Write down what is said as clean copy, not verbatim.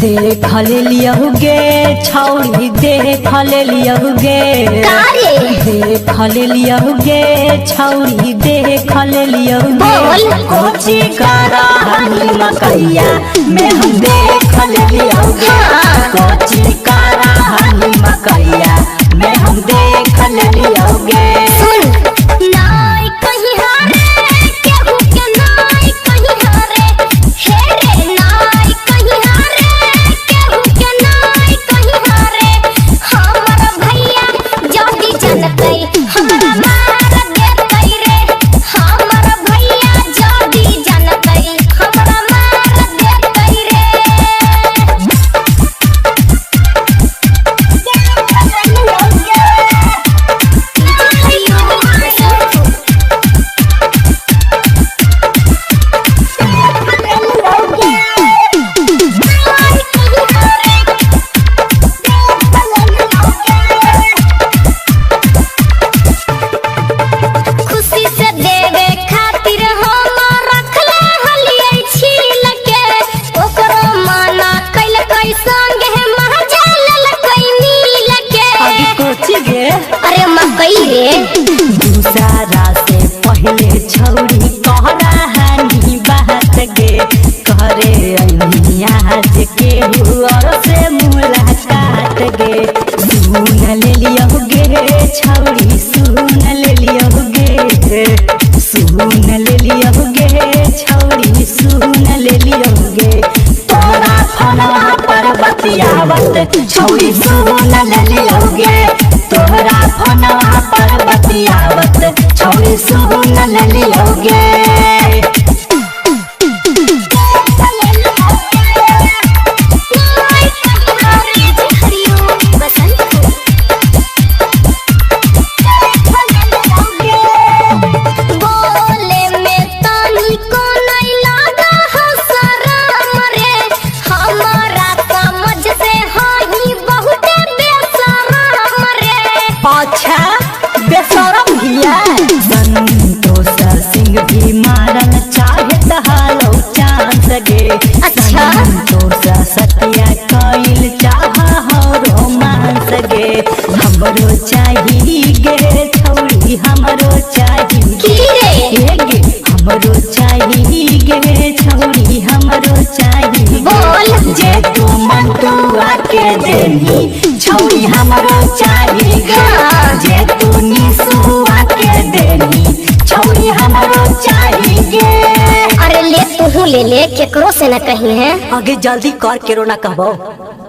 देख ले लियोगे छौड़ी देख ले लियोगे देख ले लियोगे छौड़ी देख ले लियोगे कोची करा हनी मकैया में हम देख ले लियोगे कोची करा हनी मकैया में हम देख ले लियोगे। अरे मकई रे दूसरा से पहले छौड़ी कहरा हनी बात गे करे आज के और से मुलाकात गे सुन ले लियोगे छौड़ी सुन ले लियोगे सुन ले लियोगे छौड़ी सुन ले लियोगे तोरा फोनवा पर बतियावत छौड़ी सुन ले लियोगे तोहरा फोनवा पर बतियावत छौड़ी सुन ले लियोगे। अच्छा बेशरम हिया संतोष सिंह भी मारल चाहत हालो चांस गे अच्छा संतोष सत्या कइल चाह हो रोमांस गे हमरो चाही गे छौड़ी हमरो चाही गे हमरो चाही गे छौड़ी हमरो चाही बोल जे तू मन तू आके देनी छौड़ी हमरो चाही गे जे तू निसुआ के देनी छौड़ी हमरो चाही गे। अरे ले तू ले ले केकरो से न कही है आगे जल्दी कर केरो ना कहबो।